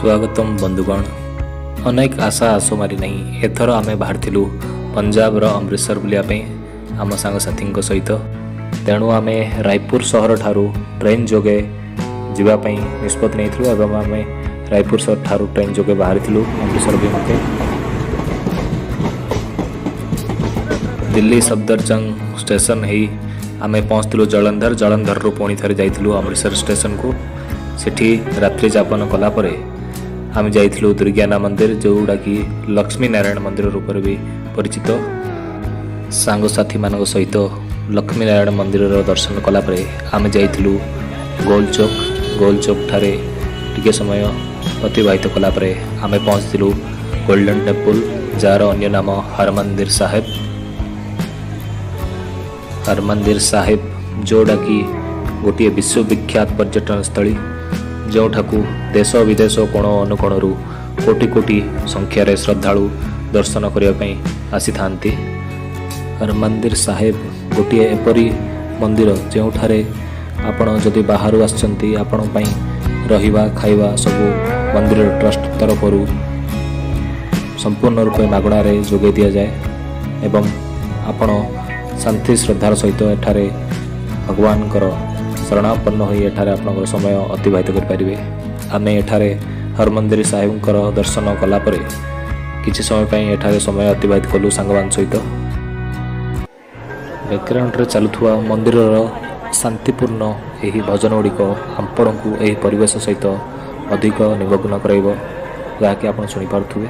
स्वागतम बंधुगण। अनेक आशा आसो मारी नहीं एथर आम बाहर पंजाब अमृतसर बुलायापी आम सांगसाथी सहित। तेणु आम रायपुर सहर ठारू ट्रेन जोगे जीवाई निष्पत्ति नहीं आम रायपुर सहर ठारू ट्रेन जोगे बाहरी अमृतसर अभिमुखे। दिल्ली सफदरजंग स्टेशन ही आम पहुँचलु जलंधर रू पुणी थे जाइलु अमृतसर स्टेशन को। सेठी रात्रि जापन कलापर आम जाइलु दुर्ज्ञाना मंदिर जोड़ा कि लक्ष्मी नारायण मंदिर रूप भी परिचित। सांगसाथी मान सहित लक्ष्मी नारायण मंदिर दर्शन कलापर आम जाइलु गोल चौक ठारे टिके समय अतिबाहित कलापर आम पहुँचलु गोल्डन टेम्पल जार अन्य नाम हरमंदिर साहेब जोड़ा कि गोटे विश्वविख्यात पर्यटन स्थली जो ठाकू देश विदेश कोण अनुकोणरू कोटि कोटि संख्यार श्रद्धालु दर्शन करने आसी थांती। हरमंदिर साहेब गोटे एपरी मंदिर जो आपण जदि बाहर आसचंती आपण पई रहिबा खाइबा सबू मंदिर ट्रस्ट तरफ संपूर्ण रूपे मागणार जोगे दि जाए एवं आपण शांति श्रद्धार सहित एठारे भगवान शरणापन्न हो एठारे आपनकर समय अतिबाहित करें। आम एठारे हरमंदिर साहेब दर्शन कलापर किसी समय पर एठारे समय अतिबाहित कलु सांगवान सहित। बैकग्राउंड रे चलुवा मंदिर शांतिपूर्ण यही भजन गुड़िक आपण को यही परिवेश सहित अधिक निमग्न कराइब जहाँकि आप शुणी पार्थुवे।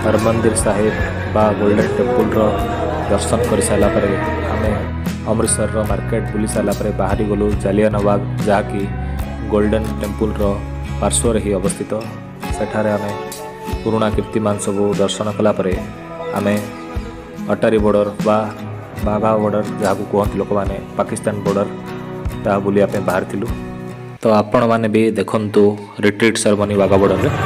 हरमंदिर साहेब बा गोल्डन टेम्पल दर्शन कर सारापर आम अमृतसर मार्केट बुली सारापर बाहरी गलु जालियानवाग जहाँकि गोल्डन टेम्पल पार्श्वर ही अवस्थित। सेठारे आम पुराणा कीर्तिमान सब दर्शन कलापर आम अटारी बॉर्डर बा बाघा बॉर्डर जहाँ कहते लोक मैंने पाकिस्तान बॉर्डर ता बुलायापी बाहर थिलु। तो आपण मैंने भी देखंतु रिट्रीट सेरेमनी बाघा बॉर्डर रे।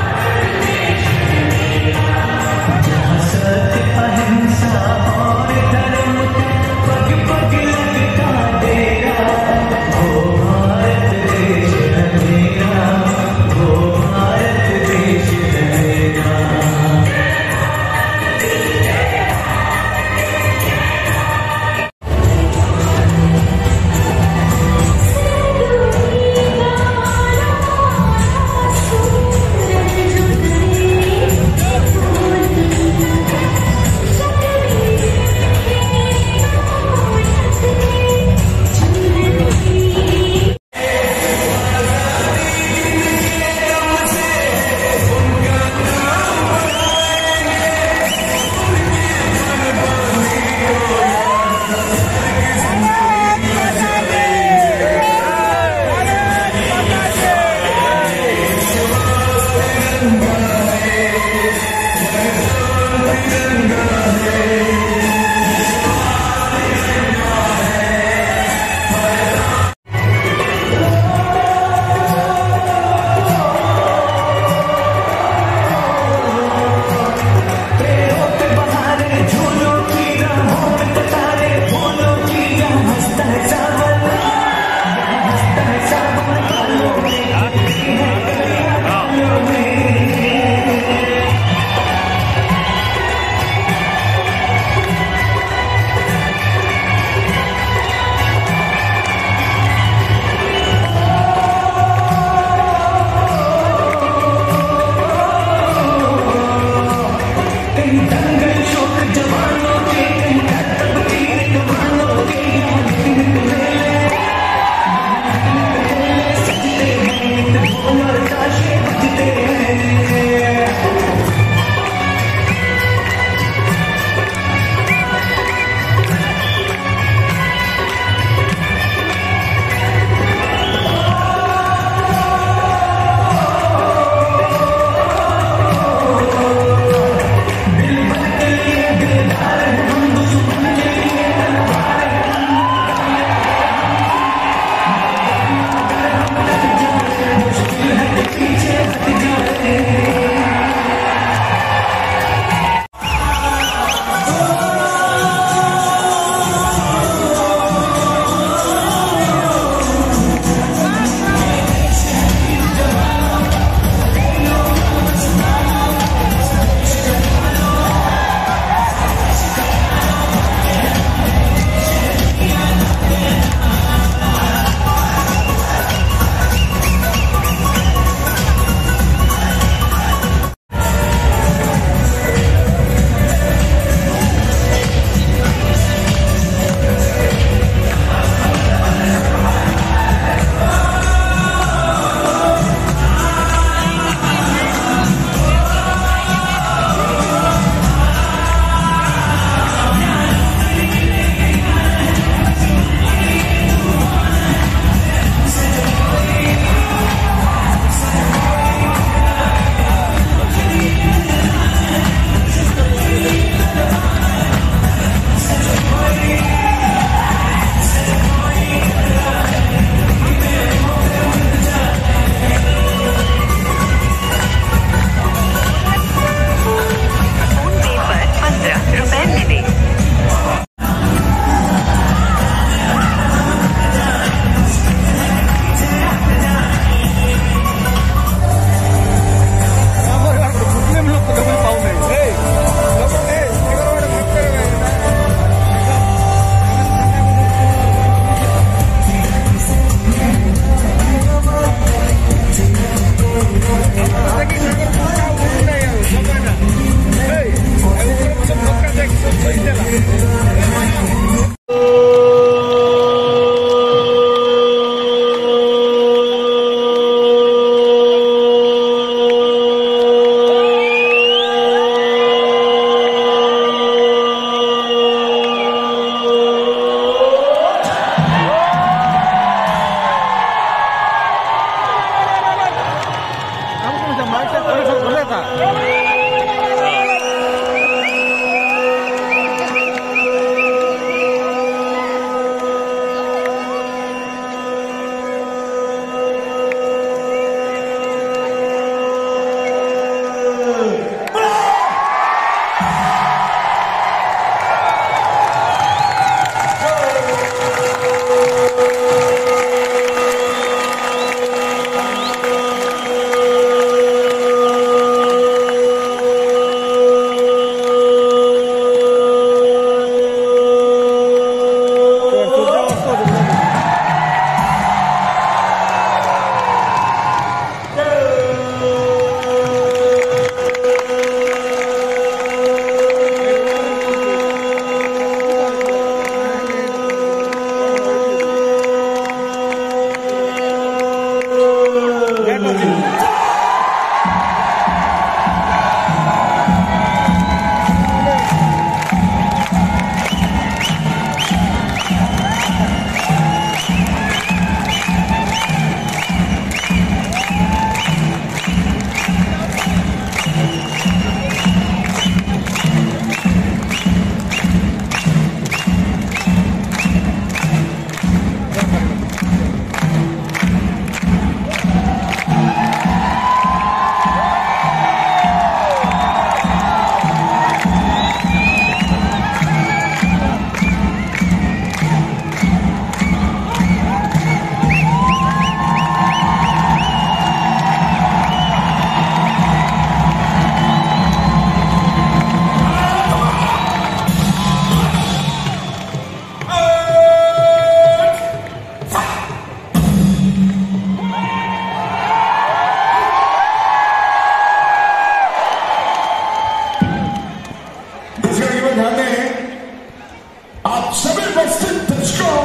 आप सभी उपस्थित दर्शकों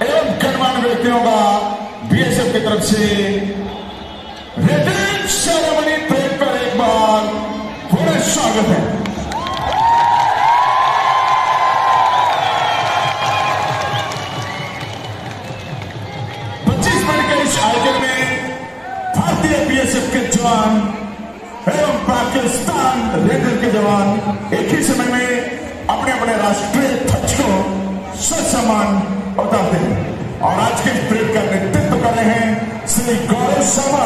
एवं गणमान्य व्यक्तियों का बीएसएफ की तरफ से रिटर्न सेरेमनी परेड पर एक बार पूरा स्वागत है। आयोजन में भारतीय बीएसएफ के जवान एवं पाकिस्तान रेडर के जवान एक ही समय में अपने अपने राष्ट्रीय ध्वज को ससम्मान उतारते हैं और आज के परेड का नेतृत्व कर रहे हैं श्री गौरव शर्मा,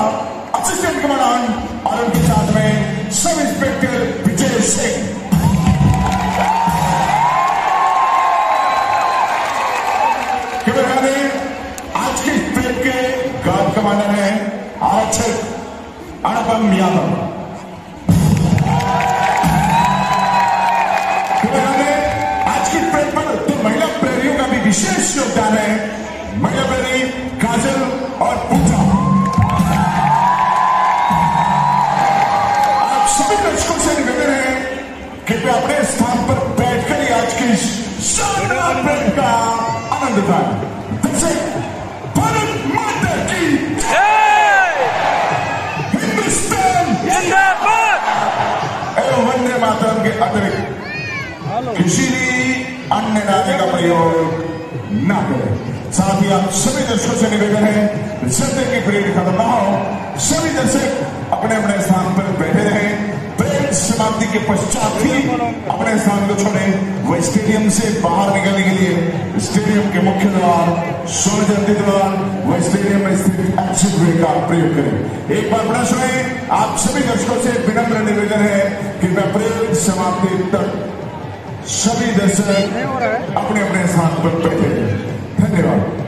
असिस्टेंट कमांडेंट, और उनके साथ में सब इंस्पेक्टर विजय सिंह। आज के परेड के गार्ड कमांडर हैं आरक्षक अनुपम यादव। आज की परेड पर दो महिला प्रहरियों का भी विशेष योगदान है, महिला प्रहरी काजल और पूजा। आप सभी दर्शकों से निवेदन है कि वे अपने स्थान पर बैठकर ही आज की शानदार परेड का आनंद उठाएं। भारत माता की हिंदुस्तान जिंदाबाद एवं वंदे मातरम के अतिरिक्त किसी भी अन्य नारे का प्रयोग न करें। साथ ही आप सभी दर्शकों से निवेदन है सत्य की परेड खत्म न हो, सभी दर्शक अपने अपने स्थान पर बैठे रहें। परेड समाप्ति के पश्चात ही अपने स्थान को छोड़ें। वह स्टेडियम से बाहर निकलने के लिए स्टेडियम के मुख्य द्वार, सोनजंती द्वार व स्टेडियम में स्थित एग्जिट वे का प्रयोग करें। एक बार बड़ा सुने। आप सभी दर्शकों से विनम्र निवेदन है कि परेड समाप्ति तक सभी दर्शक अपने अपने स्थान पर बैठे। धन्यवाद।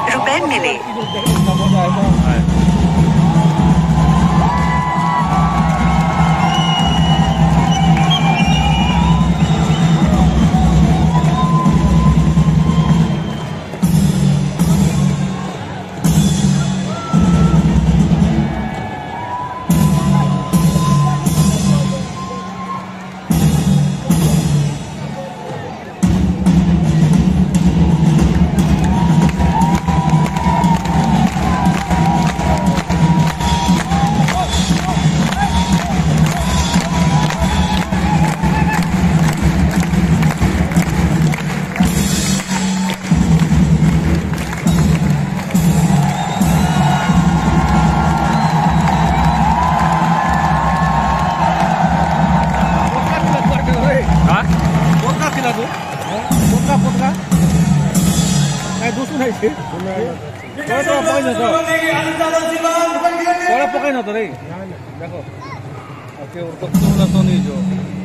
₹177 मिले। पकाई न त रे देखो ओके तो नहीं जो